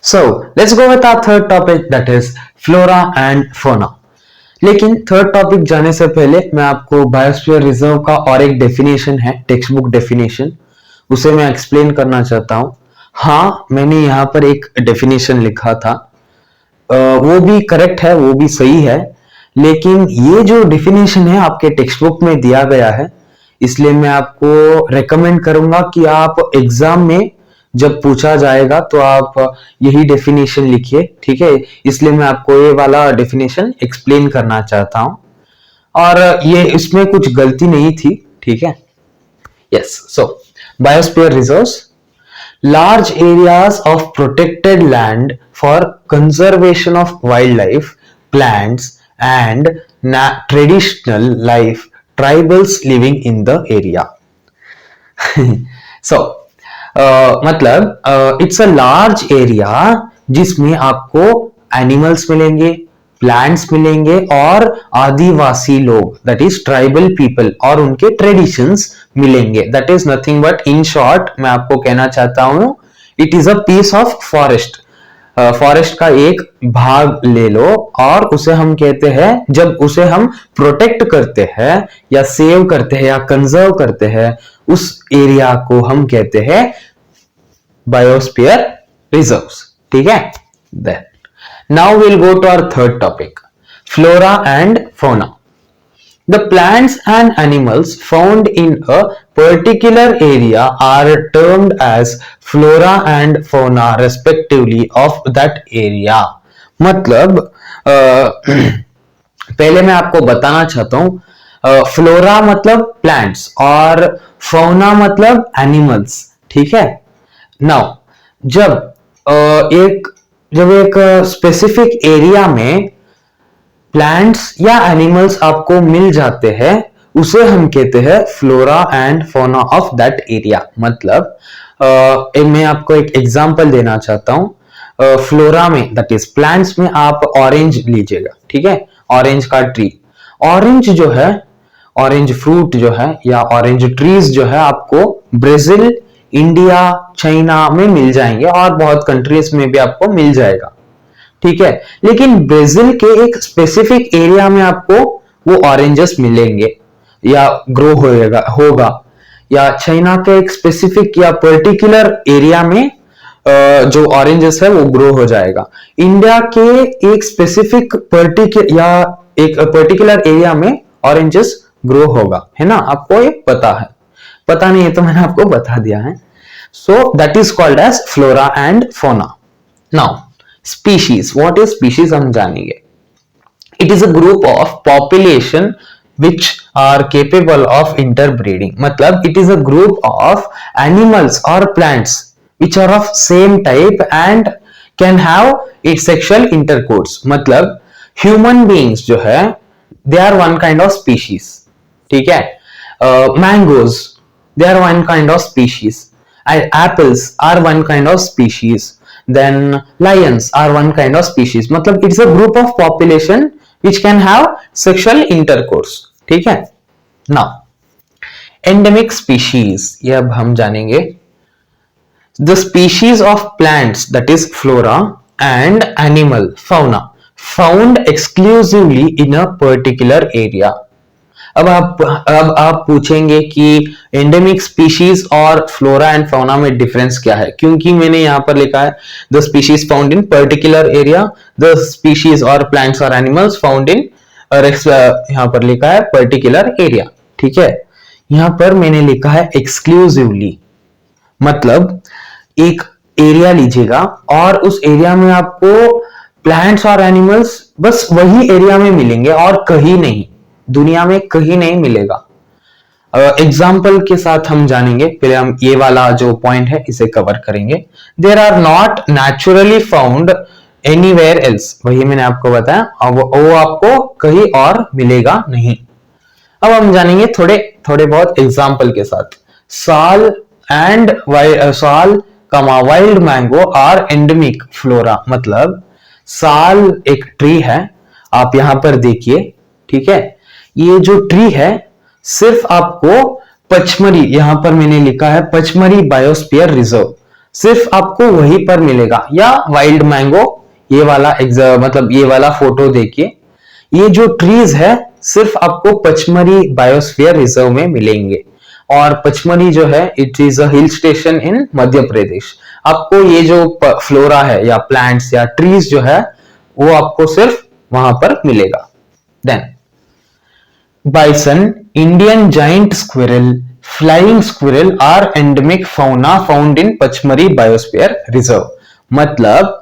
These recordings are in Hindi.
So let's go with our third topic, that is flora and fauna. लेकिन थर्ड टॉपिक जाने से पहले मैं आपको बायोस्फीयर रिजर्व का और एक डेफिनेशन है, टेक्स्ट बुक डेफिनेशन, उसे मैं एक्सप्लेन करना चाहता हूं। हाँ, मैंने यहाँ पर एक डेफिनेशन लिखा था, वो भी करेक्ट है, वो भी सही है, लेकिन ये जो डेफिनेशन है आपके टेक्स्ट बुक में दिया गया है, इसलिए मैं आपको रेकमेंड करूंगा कि आप एग्जाम में जब पूछा जाएगा तो आप यही डेफिनेशन लिखिए, ठीक है। इसलिए मैं आपको ये वाला डेफिनेशन एक्सप्लेन करना चाहता हूं, और ये इसमें कुछ गलती नहीं थी, ठीक है। Yes, so biosphere reserves, large areas of protected land for conservation of wildlife, plants and traditional life tribals living in the area. So मतलब इट्स अ लार्ज एरिया जिसमें आपको एनिमल्स मिलेंगे, प्लांट्स मिलेंगे और आदिवासी लोग, दैट इज ट्राइबल पीपल, और उनके ट्रेडिशंस मिलेंगे। That is nothing but, in short मैं आपको कहना चाहता हूं, it is a piece of forest. Forest का एक भाग ले लो और उसे हम कहते हैं, जब उसे हम प्रोटेक्ट करते हैं या सेव करते हैं या कंजर्व करते हैं, उस एरिया को हम कहते हैं बायोस्फीयर रिजर्व्स, ठीक है। Then now we'll go to our third topic, flora and fauna. The plants and animals found in a particular area are termed as flora and fauna respectively of that area. मतलब पहले मैं आपको बताना चाहता हूं, फ्लोरा मतलब प्लांट्स और फौना मतलब एनिमल्स, ठीक है। नाउ जब एक स्पेसिफिक एरिया में प्लांट्स या एनिमल्स आपको मिल जाते हैं, उसे हम कहते हैं flora and fauna of that area. मतलब मैं आपको एक एग्जांपल देना चाहता हूं। फ्लोरा में, दैट इज प्लांट्स में, आप ऑरेंज लीजिएगा, ठीक है, ऑरेंज का ट्री। ऑरेंज जो है, ऑरेंज फ्रूट जो है या ऑरेंज ट्रीज जो है आपको ब्राजील, इंडिया, चाइना में मिल जाएंगे और बहुत कंट्रीज में भी आपको मिल जाएगा, ठीक है। लेकिन ब्राजील के एक स्पेसिफिक एरिया में आपको वो ऑरेंजेस मिलेंगे या ग्रो होगा, या चाइना के एक स्पेसिफिक या पर्टिकुलर एरिया में जो ऑरेंजेस है वो ग्रो हो जाएगा। इंडिया के एक स्पेसिफिक पर्टिकुलर एरिया में ऑरेंजेस ग्रो होगा, है ना, आपको ये पता है। पता नहीं है तो मैंने आपको बता दिया है। So that is called as flora and fauna. Now species, what is species हम जानेंगे। It is a group of population which are capable of interbreeding. मतलब it is a group of animals or plants which are of same type and can have its sexual intercourse. मतलब human beings जो है they are one kind of species, ठीक है। Mangoes they are one kind of species, and apples are one kind of species, then lions are one kind of species. मतलब it's a group of population which can have sexual intercourse, ठीक है। Now endemic species, ये अब हम जानेंगे। The species of plants, that is flora, and animal fauna found exclusively in a particular area. अब आप पूछेंगे कि एंडेमिक स्पीशीज और फ्लोरा एंड फाउना में डिफरेंस क्या है, क्योंकि मैंने यहाँ पर लिखा है the species found in particular area, the species और प्लांट्स और एनिमल्स फाउंड इन, यहाँ पर लिखा है पर्टिकुलर एरिया, ठीक है। यहाँ पर मैंने लिखा है एक्सक्लूसिवली, मतलब एक एरिया लीजिएगा और उस एरिया में आपको प्लांट्स और एनिमल्स बस वही एरिया में मिलेंगे और कहीं नहीं, दुनिया में कहीं नहीं मिलेगा। एग्जाम्पल के साथ हम जानेंगे, पहले हम ये वाला जो पॉइंट है इसे कवर करेंगे। There are not naturally found anywhere else, वही मैंने आपको बताया, अब वो आपको कहीं और मिलेगा नहीं। अब हम जानेंगे थोड़े बहुत एग्जाम्पल के साथ। Sal wild mango are endemic flora. मतलब साल एक ट्री है, आप यहां पर देखिए, ठीक है। ये जो ट्री है सिर्फ आपको पचमढ़ी, यहां पर मैंने लिखा है पचमढ़ी बायोस्फीयर रिजर्व, सिर्फ आपको वहीं पर मिलेगा। या वाइल्ड मैंगो, ये वाला मतलब ये वाला फोटो देखिए, ये जो ट्रीज है सिर्फ आपको पचमढ़ी बायोस्फीयर रिजर्व में मिलेंगे। और पचमढ़ी जो है it is a hill station in Madhya Pradesh. आपको ये जो फ्लोरा है या प्लांट्स या ट्रीज जो है वो आपको सिर्फ वहां पर मिलेगा। Then bison, Indian giant squirrel, flying squirrel are endemic fauna found in Pachmarhi biosphere reserve. मतलब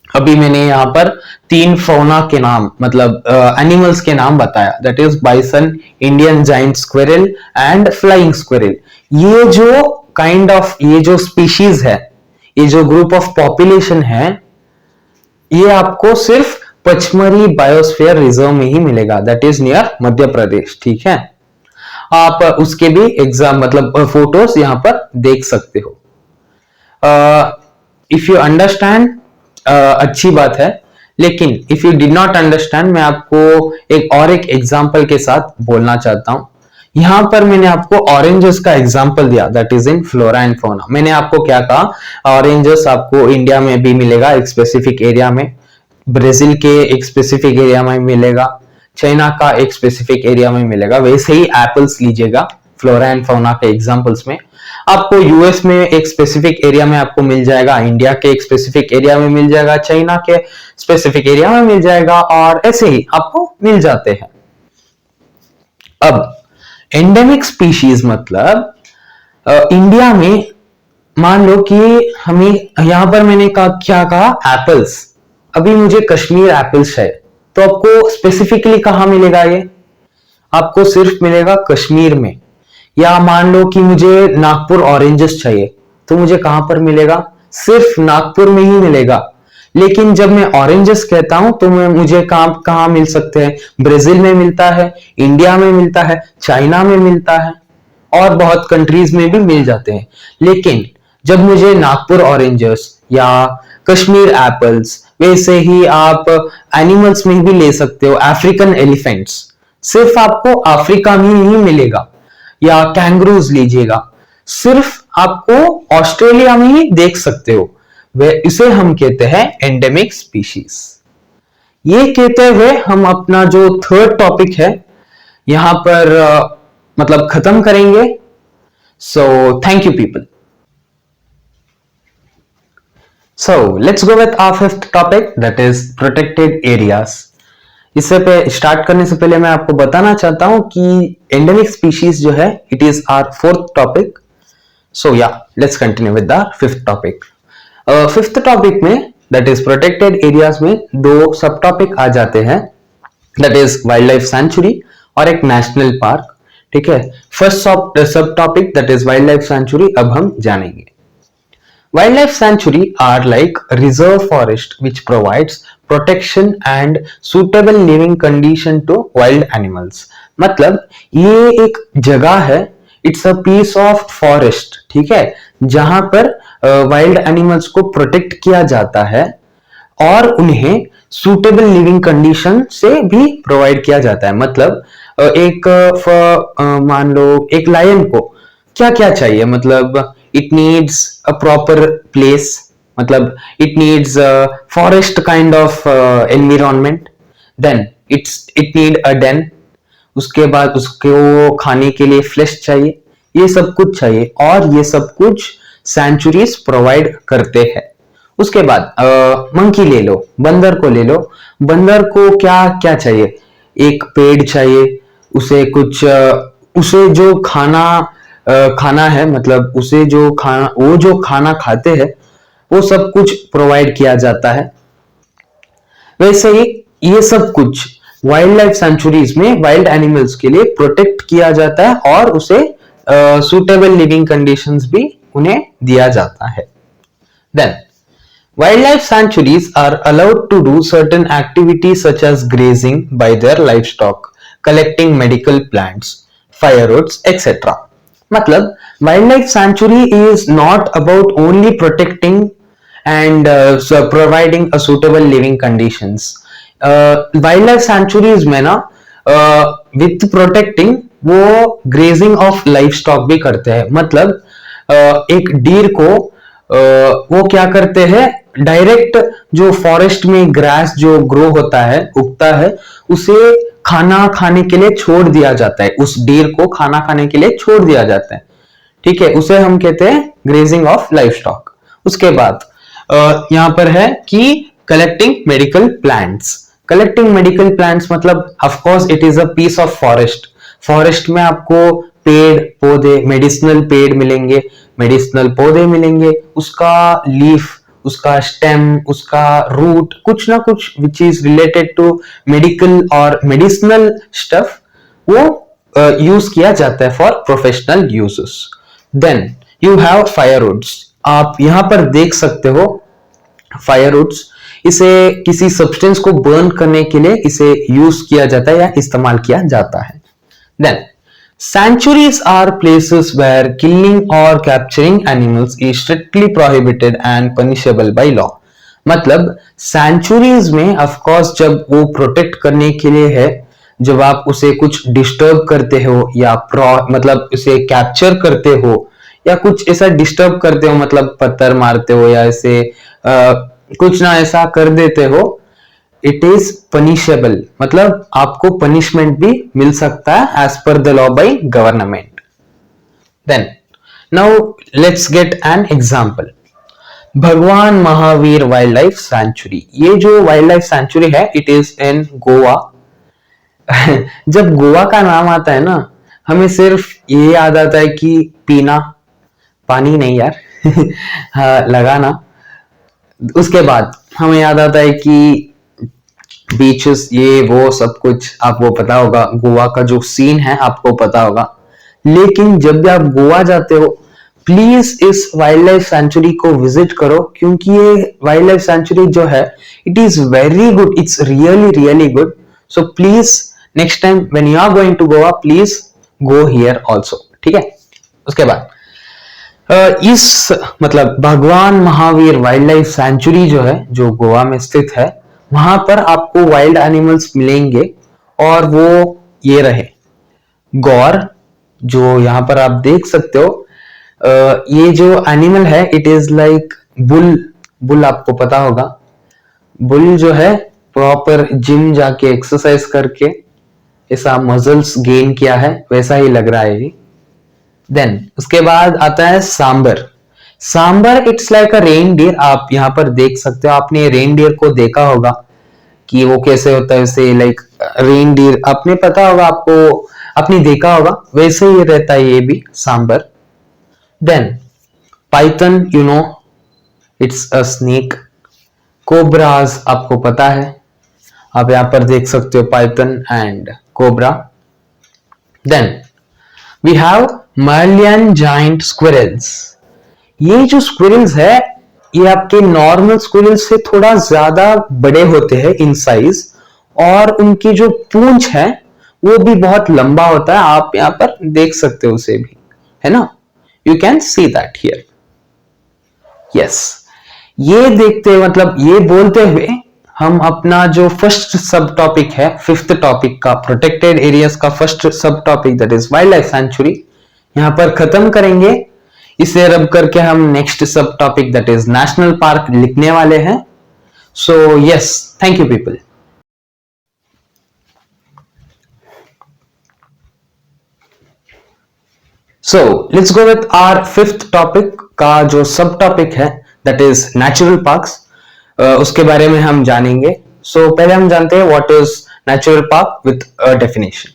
अभी मैंने यहाँ पर 3 फौना के नाम मतलब एनिमल्स के नाम बताया, that is bison, Indian giant squirrel and flying squirrel. ये जो काइंड ऑफ ये जो स्पीशीज है, ये जो ग्रुप ऑफ पॉपुलेशन है, ये आपको सिर्फ पचमढ़ी बायोस्फीयर रिजर्व में ही मिलेगा, that is near Madhya Pradesh. ठीक है, आप उसके भी एग्जाम मतलब फोटोज यहां पर देख सकते हो। इफ यू अंडरस्टैंड अच्छी बात है, लेकिन if you did not understand मैं आपको एक एग्जांपल के साथ बोलना चाहता हूं। यहां पर मैंने आपको ऑरेंजेस का एग्जांपल दिया, that is in flora and fauna. मैंने आपको क्या कहा, ऑरेंजेस आपको इंडिया में भी मिलेगा एक स्पेसिफिक एरिया में, ब्राजील के एक स्पेसिफिक एरिया में मिलेगा, चाइना का एक स्पेसिफिक एरिया में मिलेगा। वैसे ही एप्पल्स लीजिएगा फ्लोरा एंड फौना के एग्जांपल्स में, आपको यूएस में एक स्पेसिफिक एरिया में आपको मिल जाएगा, इंडिया के एक स्पेसिफिक एरिया में मिल जाएगा, चाइना के स्पेसिफिक एरिया में मिल जाएगा, और ऐसे ही आपको मिल जाते हैं। अब एंडेमिक स्पीशीज मतलब इंडिया में मान लो कि हमें यहां पर मैंने क्या कहा, एप्पल्स। अभी मुझे कश्मीर एप्पल्स है, तो आपको स्पेसिफिकली कहां मिलेगा, ये आपको सिर्फ मिलेगा कश्मीर में। या मान लो कि मुझे नागपुर ऑरेंजेस चाहिए, तो मुझे कहां पर मिलेगा, सिर्फ नागपुर में ही मिलेगा। लेकिन जब मैं ऑरेंजेस कहता हूं तो मुझे कहां मिल सकते हैं, ब्राजील में मिलता है, इंडिया में मिलता है, चाइना में मिलता है, और बहुत कंट्रीज में भी मिल जाते हैं। लेकिन जब मुझे नागपुर ऑरेंजेस या कश्मीर एप्पल्स, वैसे ही आप एनिमल्स में भी ले सकते हो, अफ्रीकन एलिफेंट्स सिर्फ आपको अफ्रीका में ही मिलेगा, या कैंगरूज लीजिएगा, सिर्फ आपको ऑस्ट्रेलिया में ही देख सकते हो। वे इसे हम कहते हैं एंडेमिक स्पीशीज। ये कहते हुए हम अपना जो थर्ड टॉपिक है यहां पर मतलब खत्म करेंगे। So thank you people. So let's go with our fifth topic, that is protected areas. इससे पे स्टार्ट करने से पहले मैं आपको बताना चाहता हूं कि एंडेमिक स्पीशीज जो है it is our fourth topic. So yeah let's continue with the fifth topic. Fifth topic में दैट इज प्रोटेक्टेड एरियाज में 2 सब टॉपिक आ जाते हैं, that is wild life sanctuary और एक नेशनल पार्क। ठीक है, first sub topic that is wild life sanctuary अब हम जानेंगे। Wildlife sanctuary are like reserve forest which provides protection and suitable living condition to wild animals। मतलब ये एक जगह है, it's a piece of forest, ठीक है, जहां पर वाइल्ड एनिमल्स को प्रोटेक्ट किया जाता है और उन्हें सुटेबल लिविंग कंडीशन से भी प्रोवाइड किया जाता है। मतलब एक मान लो एक लायन को क्या क्या चाहिए, मतलब it needs a proper place, मतलब it needs a forest kind of environment, then it need a den, उसके बाद उसको खाने के लिए फ्लैश चाहिए, ये सब कुछ चाहिए, और ये सब कुछ सेंचुरीज प्रोवाइड करते हैं। उसके बाद मंकी ले लो, बंदर को ले लो, बंदर को क्या क्या चाहिए, एक पेड़ चाहिए, उसे कुछ उसे जो खाना है, मतलब उसे जो खाना खाते हैं वो सब कुछ प्रोवाइड किया जाता है। वैसे ही ये सब कुछ वाइल्ड लाइफ सेंचुरीज में वाइल्ड एनिमल्स के लिए प्रोटेक्ट किया जाता है और उसे सुटेबल लिविंग कंडीशंस भी उन्हें दिया जाता है। Then wildlife sanctuaries are allowed to do certain activities such as grazing by their livestock, collecting medical plants, firewoods, etc. मतलब wild life sanctuary is not about only protecting and providing a suitable living conditions. Wild life sanctuaries में ना विथ प्रोटेक्टिंग वो ग्रेजिंग ऑफ लाइफ स्टॉक भी करते हैं। मतलब एक डीर को वो क्या करते हैं, डायरेक्ट जो फॉरेस्ट में ग्रास जो ग्रो होता है, उगता है, उसे खाना खाने के लिए छोड़ दिया जाता है, उस डीर को खाना खाने के लिए छोड़ दिया जाता है, ठीक है, उसे हम कहते हैं ग्रेजिंग ऑफ लाइफ स्टॉक। उसके बाद यहां पर है कि collecting medical plants. Collecting medical plants मतलब of course it is a piece of forest. Forest में आपको पेड़ पौधे, मेडिसिनल पेड़ मिलेंगे, मेडिसिनल पौधे मिलेंगे, उसका लीफ, उसका स्टेम, उसका रूट, कुछ ना कुछ which is related to medical और मेडिसिनल स्टफ, वो यूज किया जाता है for professional uses. Then you have firewoods. आप यहां पर देख सकते हो फायरवुड्स, इसे किसी सब्सटेंस को बर्न करने के लिए इसे यूज किया जाता है या इस्तेमाल किया जाता है। Then sanctuaries are places where killing or capturing animals is strictly prohibited and punishable by law। मतलब sanctuaries में of course जब वो प्रोटेक्ट करने के लिए है, जब आप उसे कुछ डिस्टर्ब करते हो या मतलब उसे कैप्चर करते हो या कुछ ऐसा डिस्टर्ब करते हो, मतलब पत्थर मारते हो या ऐसे कुछ ना ऐसा कर देते हो, इट इज पनिशेबल, मतलब आपको पनिशमेंट भी मिल सकता है as per the law by government. Then now let's get an example. Bhagwan Mahavir wildlife sanctuary. ये जो वाइल्ड लाइफ सैंचुरी है, इट इज इन गोवा। जब गोवा का नाम आता है ना, हमें सिर्फ ये याद आता है कि पीना, पानी नहीं यार हाँ, लगाना। उसके बाद हमें याद आता है कि बीचेस, ये वो सब कुछ आपको पता होगा, गोवा का जो सीन है आपको पता होगा। लेकिन जब भी आप गोवा जाते हो, प्लीज इस वाइल्ड लाइफ सेंचुरी को विजिट करो, क्योंकि ये वाइल्ड लाइफ सेंचुरी जो है, it is very good, it's really really good. So please next time when you are going to Goa, please go here also, ठीक है। उसके बाद इस मतलब भगवान महावीर वाइल्ड लाइफ सैंचुरी जो है, जो गोवा में स्थित है, वहां पर आपको वाइल्ड एनिमल्स मिलेंगे और वो ये रहे गौर, जो यहां पर आप देख सकते हो। ये जो एनिमल है, it is like bull. Bull आपको पता होगा, बुल जो है प्रॉपर जिम जाके एक्सरसाइज करके ऐसा मसल्स गेन किया है, वैसा ही लग रहा है ये। देन उसके बाद आता है sambar. Sambar it's like a reindeer. आप यहाँ पर देख सकते हो, आपने रेनडियर को देखा होगा कि वो कैसे होता है, वैसे लाइक रेनडियर आपने पता होगा, आपको आपने देखा होगा, वैसे ही रहता है ये भी sambar. Then python, you know it's a snake. Cobras आपको पता है, आप यहां पर देख सकते हो python and cobra. Then we have मर्लियन जाइंट स्क्विरल्स। ये जो स्क्विरल्स है, ये आपके नॉर्मल स्क्विरल्स से थोड़ा ज्यादा बड़े होते हैं इन साइज, और उनकी जो पूंछ है वो भी बहुत लंबा होता है। आप यहां पर देख सकते हो उसे भी, है ना, you can see that here. Yes, ये देखते मतलब ये बोलते हुए हम अपना जो फर्स्ट सब टॉपिक है, फिफ्थ टॉपिक का, प्रोटेक्टेड एरियाज का first sub topic that is wild life sanctuary, यहां पर खत्म करेंगे। इसे रब करके हम next sub topic that is national park लिखने वाले हैं। So yes, thank you people. So let's go with our fifth topic का जो सब टॉपिक है, दैट इज नेचुरल पार्क्स। उसके बारे में हम जानेंगे। सो पहले हम जानते हैं what is natural park with a definition.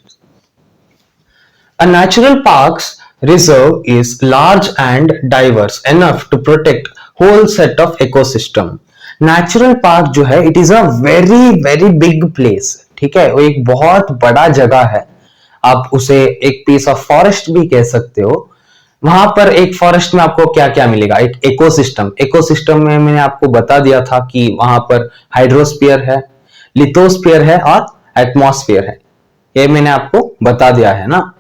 A natural park's reserve is large and diverse enough to protect whole set of ecosystem। Natural park जो है, it is a very very big place, ठीक है, वो एक बहुत बड़ा जगह है। आप उसे एक पीस ऑफ फॉरेस्ट भी कह सकते हो। वहां पर एक फॉरेस्ट में आपको क्या क्या मिलेगा, एक इकोसिस्टम। इकोसिस्टम में मैंने आपको बता दिया था कि वहां पर हाइड्रोस्फीयर है, लिथोस्फीयर है और एटमॉस्फेयर है, ये मैंने आपको बता दिया है ना।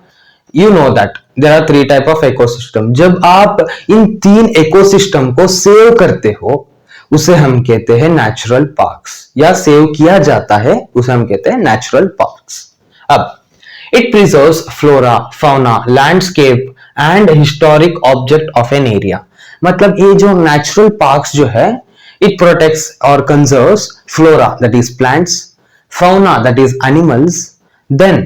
You know that there are 3 type of ecosystem। जब आप इन 3 इकोसिस्टम को सेव करते हो, उसे हम कहते हैं नेचुरल पार्क्स, या सेव किया जाता है उसे हम कहते हैं नेचुरल पार्क्स। अब it preserves flora, fauna, landscape and historic object of an area. मतलब ये जो नेचुरल पार्क्स जो है, इट प्रोटेक्ट्स और conserves flora that is plants, fauna that is animals, then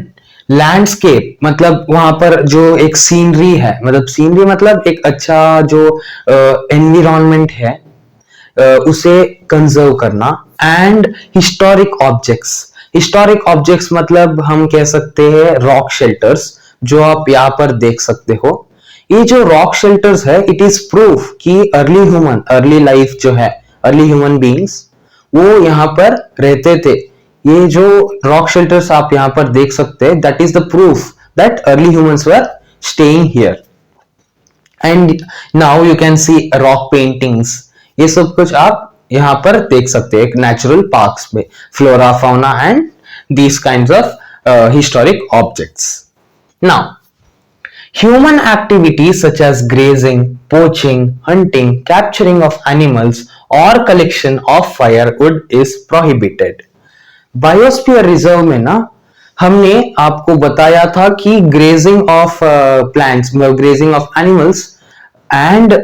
landscape मतलब वहां पर जो एक सीनरी है, मतलब सीनरी मतलब एक अच्छा जो एनवायरनमेंट है उसे कंजर्व करना, एंड हिस्टोरिक ऑब्जेक्ट्स मतलब हम कह सकते हैं रॉक शेल्टर्स जो आप यहाँ पर देख सकते हो। ये जो रॉक शेल्टर्स है, इट इज प्रूफ कि अर्ली लाइफ जो है, अर्ली ह्यूमन बीइंग्स वो यहाँ पर रहते थे। ये जो रॉक शेल्टर्स आप यहाँ पर देख सकते हैं, that is the proof that early humans were staying here. And now you can see rock paintings, ये सब कुछ आप यहाँ पर देख सकते हैं एक नेचुरल पार्क्स में, flora fauna and these kinds of historic objects. Now human activities such as grazing, poaching, hunting, capturing of animals or collection of firewood is prohibited. Biosphere reserve में ना हमने आपको बताया था कि grazing of plants, grazing of animals and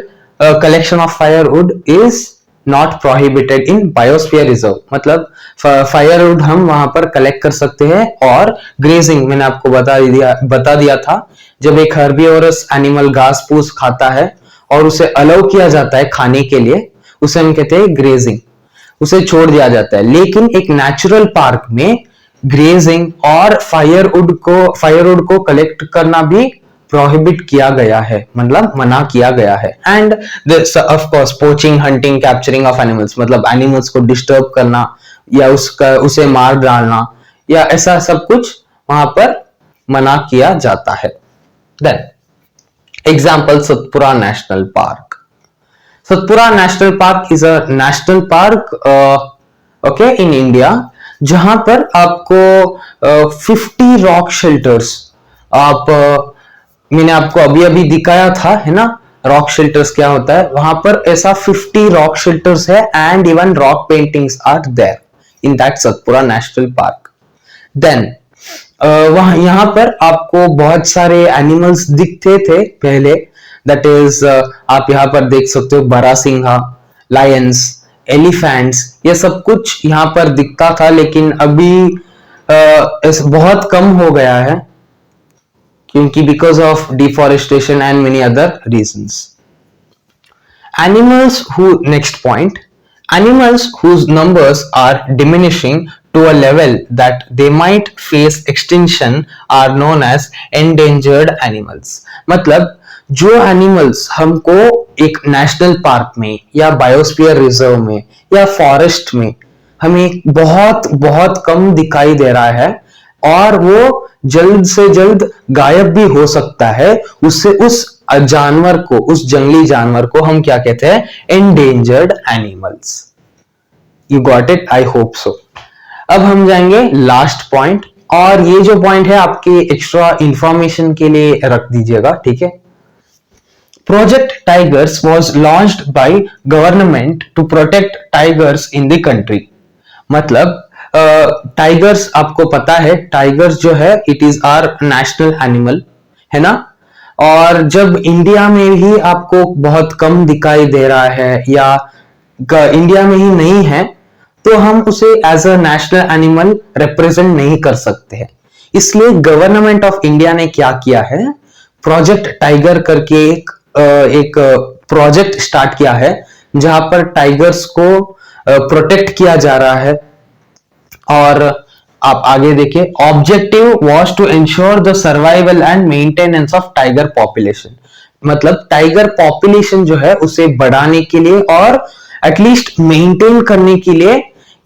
collection of firewood is not prohibited in biosphere reserve. मतलब फायरवुड हम वहां पर कलेक्ट कर सकते हैं, और ग्रेजिंग मैंने आपको बता दिया था, जब एक हर्बिवोरस एनिमल घास फूस खाता है और उसे अलाउ किया जाता है खाने के लिए, उसे हम कहते हैं ग्रेजिंग, उसे छोड़ दिया जाता है। लेकिन एक नेचुरल पार्क में ग्रेजिंग और फायरवुड को कलेक्ट करना भी प्रोहिबिट किया गया है, मतलब मना किया गया है। End of course poaching, hunting, capturing of animals मतलब एनिमल्स को डिस्टर्ब करना या उसे मार डालना या ऐसा सब कुछ वहां पर मना किया जाता है। Then, example Satpura National Park. Satpura National Park is a national park, okay, in India, जहां पर आपको 50 रॉक शेल्टर्स मैंने आपको अभी दिखाया था, है ना, रॉक शेल्टर्स क्या होता है, वहां पर ऐसा 50 रॉक शेल्टर्स है, and even rock paintings are there in that Satpura national park. Then वहां यहाँ पर आपको बहुत सारे एनिमल्स दिखते थे पहले, दैट इज आप यहाँ पर देख सकते हो बारासिंघा, लायंस, एलिफेंट्स, ये सब कुछ यहाँ पर दिखता था, लेकिन अभी बहुत कम हो गया है, क्योंकि because of deforestation and many other reasons. Next point, animals whose numbers are diminishing to a level that they might face extinction are known as endangered animals. मतलब जो एनिमल्स हमको एक नेशनल पार्क में या बायोस्फीयर रिजर्व में या फॉरेस्ट में हमें बहुत बहुत कम दिखाई दे रहा है, और वो जल्द से जल्द गायब भी हो सकता है, उससे उस जानवर को, उस जंगली जानवर को हम क्या कहते हैं, endangered animals. You got it, I hope so. अब हम जाएंगे लास्ट पॉइंट, और ये जो पॉइंट है आपके एक्स्ट्रा इंफॉर्मेशन के लिए रख दीजिएगा, ठीक है। Project tigers was launched by government to protect tigers in the country. मतलब टाइगर्स आपको पता है, टाइगर्स जो है it is our national animal, है ना, और जब इंडिया में ही आपको बहुत कम दिखाई दे रहा है या इंडिया में ही नहीं है, तो हम उसे as a national animal represent नहीं कर सकते हैं। इसलिए गवर्नमेंट ऑफ इंडिया ने क्या किया है, प्रोजेक्ट टाइगर करके एक प्रोजेक्ट स्टार्ट किया है, जहां पर टाइगर्स को प्रोटेक्ट किया जा रहा है। और आप आगे देखिए, objective was to ensure the survival and maintenance of tiger population. मतलब टाइगर पॉपुलेशन जो है उसे बढ़ाने के लिए और एटलीस्ट मेंटेन करने के लिए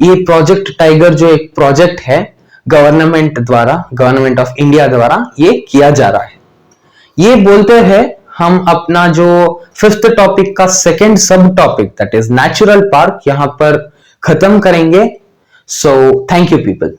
ये प्रोजेक्ट टाइगर जो एक प्रोजेक्ट है गवर्नमेंट ऑफ इंडिया द्वारा ये किया जा रहा है। ये बोलते हैं हम अपना जो 5th टॉपिक का 2nd सब topic that is natural park यहां पर खत्म करेंगे। So thank you people.